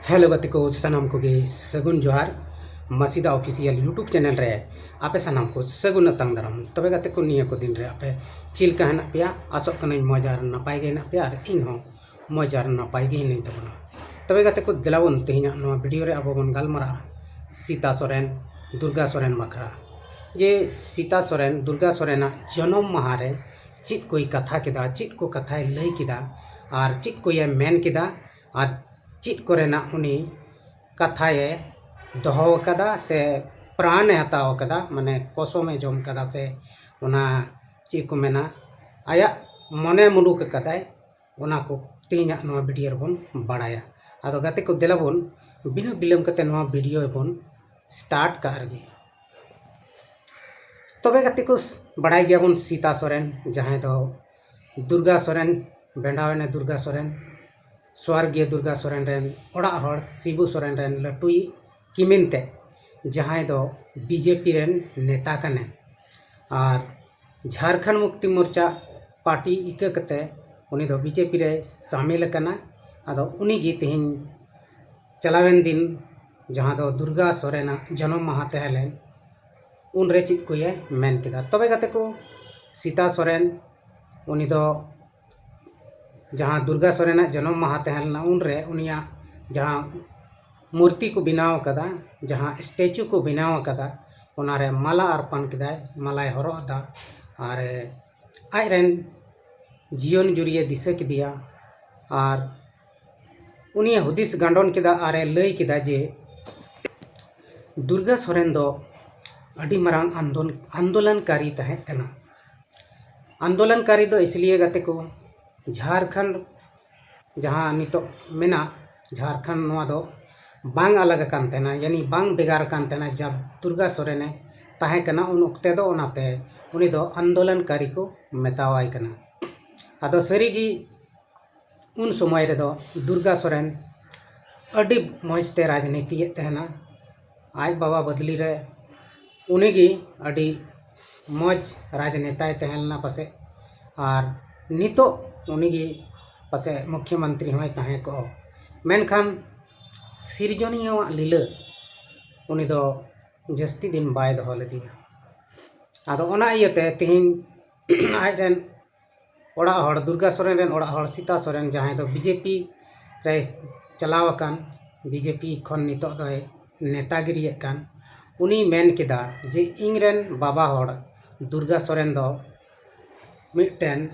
Hello गति को सानाम को सगुन जोहार मसीदा ऑफिशियल यूट्यूब चैनल रे आपे सानाम को सगुन अतंग दाराम तबे गति को निया को दिन रे आपे चिल का हेना पेया आसोक कनाई मजार नपाय गे हेना पेया आर इन हो मजार नपाय गे नहीं तबना तबे गति को दिलावन तेहिना नोआ वीडियो रे आबो बन गालमारा सीता सोरेन दुर्गा सोरेन बखरा जे सीता सोरेन दुर्गा सोरेना जन्म माह रे चित कोई कथा केदा चित को कथाय लई केदा आर चित कोई मेन केदा आर चित कोरेना उनी कथाए दोहो कदा से प्राण हताव कदा माने कोसो में जम कदा से उना चीज को मेना आया मने मुलुक कदाय उना को तीना नवा वीडियो बन बाड़ाया आदो गाते को देलाबन बिना बिलम कते नवा वीडियो बन स्टार्ट करगे तबे गाते को बाड़ाय गया बन सीता सोरेन जहां दो दुर्गा सोरेन बेंडावने दुर्गा सोरेन स्वर्गीय दुर्गा सोरेन रेन ओड़ा हर शिबू सोरेन रेन लटुई किमिनते जहां दो बीजेपी रेन नेता कने और झारखंड मुक्ति मोर्चा पार्टी इका कते उनी दो बीजेपी रे शामिल कना आदो उनी गी तिहिन चलावेन दिन जहां दो दुर्गा सोरेना जन्म माह तहलेन उन रे चित को ये मेन केदा तबे गाते को सीता सोरेन उनी दो जहाँ दुर्गा सोरेना जन्म माह तहलना उन रे उनिया जहाँ मूर्ति को बनाव कदा जहाँ स्टैचू को बनाव कदा उनारे माला अर्पण किदाय मालाय हरदा और आयरन जीवन जुरिए दिशा किदिया और उनिया हुदिस गांडोन किदा आरे लई किदा जे दुर्गा सोरेन दो अडी मरांग आंदोलनकारी तहे कना आंदोलनकारी दो इसलिए गते को झारखंड जहाँ नितो मेना झारखंड नवा दो बांग अलग कान तेना यानी बांग बेगार कान तेना जब दुर्गा सोरेने ताहे कना उन उक्ते दो ओनाते उनी दो आंदोलनकारी को मेतावाय कना आदो सरीगी उन समय रे दो दुर्गा सोरेन अडी मौजते राजनीति तेना आज बाबा बदली रे उनीगी अडी मौज राजनेताय तेहलना पासे और नितो उनीगी पासे मुख्यमंत्री होय ताहे को मेनखान सिरजनिया लीला उनी दो जस्ती दिन बाय दो लेदिया आदो ओना इयते तिहिन आजरेन ओड़ा हड़ दुर्गा सोरेन रेन ओड़ा हड़ सीता सोरेन जहां दो बीजेपी रे चलाव अकान बीजेपी खन नितो दो नेतागिरी कान उनी मेन केदा जे इंगरेन बाबा हड़ दुर्गा सोरेन दो मिटन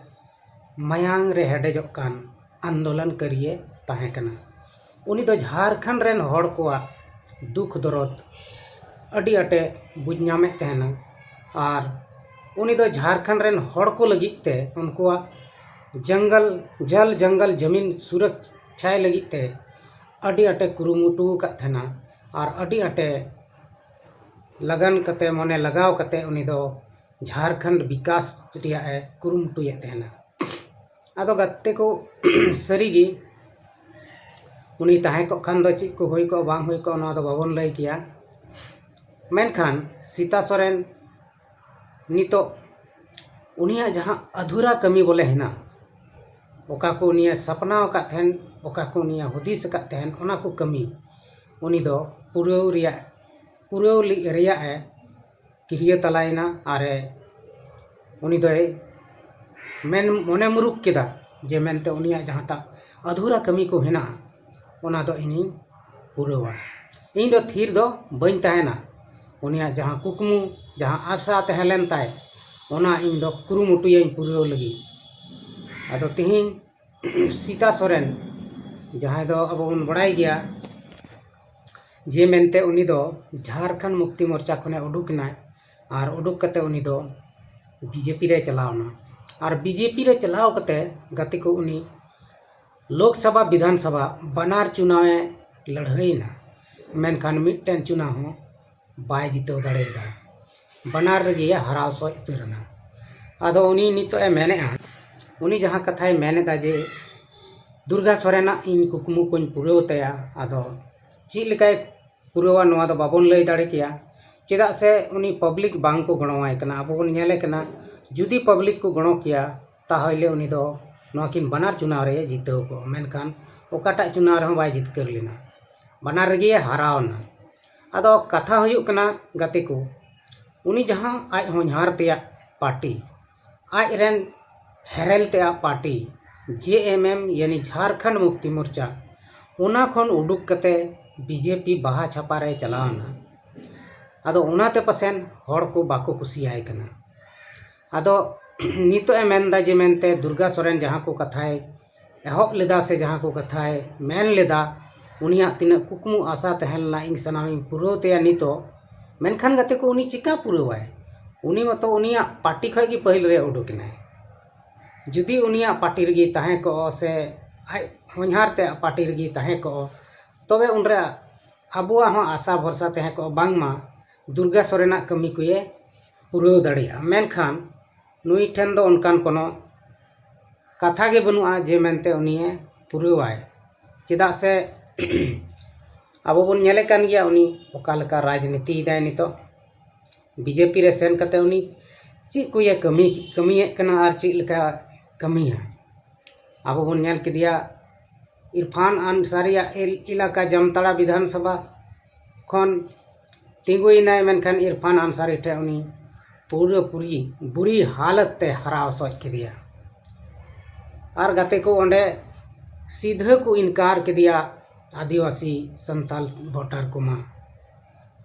मायांग रे हेडेजो कान आंदोलन करिए ताहे कना उनी दो झारखंड रेन हड़ कोआ दुख दरद अडी अटे बुझनामे तहना और उनी दो झारखंड रेन हड़ को लगिते उनकोआ जंगल जमीन सुरक्षा लगिते अडी अटे कुरुमुटु का थना और अडी अटे लगन कते मने लगाव कते उनी दो झारखंड विकास रिया कुरुमुटु ये तहना आदो गत्ते को सरीगी उनी ताहे को खान दो चिक को होई को बांग होई को ना दो बाबन लई किया मेनखान सीता सोरेन नितो उनिया जहां अधूरा कमी बोले है ना ओका को उनिया सपना का थेन ओका को उनिया हुदिस का थेन ओना को कमी उनी दो पुरौ रिया है किरिया तलायना आरे उनी दो मेन मने मुरुक केदा जे मेनते उनिया जहांटा अधूरा कमी को हेना ओना दो इनी पुरवा इन दो थीर दो बइन ताहेना उनिया जहां कुकमु जहां आशा तहलेन ताय ओना इन दो कुरुमुटुय पुरव लगी आदो तिहिन सीता सोरेन जहां दो अब उन बड़ाई गया जे मेनते उनी दो झारखंड मुक्ति मोर्चा खने उडुकनाय और उडुक कते उनी दो बीजेपी रे चलावना और बीजेपी रे चलाव कते गति को उनी लोकसभा विधानसभा बनार चुनाव लड़ाईना मेनखान मिटन चुनाव हो बाय जितो दाड़ेगा बनार रे हराव सो उतरना आदो उनी नितो मेने उनी जहां कथाय मेनेदा जे दुर्गा सोरेना इन कुकमु कोन पुरव तया आदो ची लेकाय पुरवा नवा दो बाबन लई दाड़े किया चेदा से उनी पब्लिक बांग को गणवाय कना अब बन नेले कना जुदी पब्लिक को गणो किया ताहले उनी दो नोकिन बनार चुनाव रे जितो को मेनखान ओकाटा चुनाव रे बाय जितकर लेना बना रगे हारावना आदो कथा हुयुक कना गाते को उनी जहां आज होनहार तेया पार्टी आज रेन हेरेल तेया पार्टी JMM यानी झारखंड मुक्ति मोर्चा उना खन उडुक कते बीजेपी बाहा छापा रे चलावना आदो उनाते पसेन हर को बाको कुसियाय कना आदो नितो ए मेनदा जे मेनते दुर्गा सोरेन जहां को कथाय एहब लेदा से जहां को कथाय मेन लेदा उनिया तिना कुकमु आशा तहलना इन सनामी पुरोते नितो मेनखान गाते को उनी चिका पुरवाय उनी मतो उनिया पार्टी खय की पहिल रे उडुकना जुदी उनिया पार्टी रगी ताहे को से आई होनहार ते पार्टी रगी ताहे को तबे उनरे अबुआ हो आशा भरसा ताहे को बांगमा दुर्गा सोरेना कमी कुए पुरव दाड़िया मेनखान नुई ठेन दो उनकान कोनो कथा गे बनुआ जे मेनते उनिए पुरवाय चेदा से अब बन नेले कान गया उनी ओका लका राजनीति दाय नितो बीजेपी रे सेन कते उनी ची कुए कमी कना आर ची लका कमी है अब बन नेल किदिया इरफान अंसारिया इलाका जामताड़ा विधानसभा खन तिंगुइनाय मेनखान इरफान अंसारी ठे उनी पूरी बुरी हालत ते हराव सोच किदिया आर गाते को ओंडे सीधे को इनकार किदिया आदिवासी संताल वोटर कुमा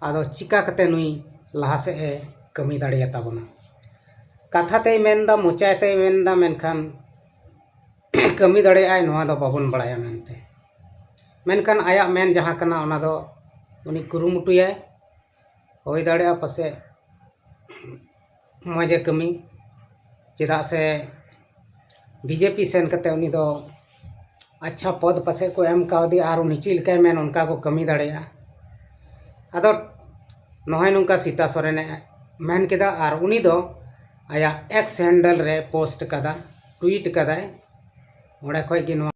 आदो चिका कते नुई लहा से ए कमी दाड़िया ताबना कथा ते मेनदा मोचा ते मेनदा मेनखान कमी दाड़े आय नोआ दो बाबन बड़ाया मेनते मेनखान आया मेन जहां कना ओना दो उनी कुरुमुटुया होय दाड़े पासे मजे कमी चेदा से बीजेपी सेन कते उनी दो अच्छा पद पासे को एम कावदी और उनी चिलका मेन उनका को कमी दाड़ेया आदो नोहाय नुका सीता सोरेने मेन केदा और उनी दो आया एक्स हैंडल रे पोस्ट कदा ट्वीट कदाय ओडे खय गे नो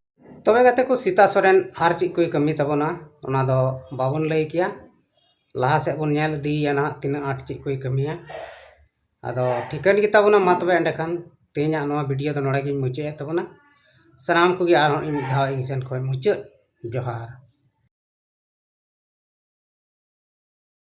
तबे गाते को सीता सोरेन आर ची कोई कमी तबना ओना दो बाबन लay किया लहा से बन नेल दिया ना तिना आठ ची कोई कमिया आदो ठिकन गे तबना मा तबे एंडे खान तेहना नोआ वीडियो दो नोडे गे मुचे तबना सनाम को गे आर मिद धाव इन सेन खय मुचे जोहार।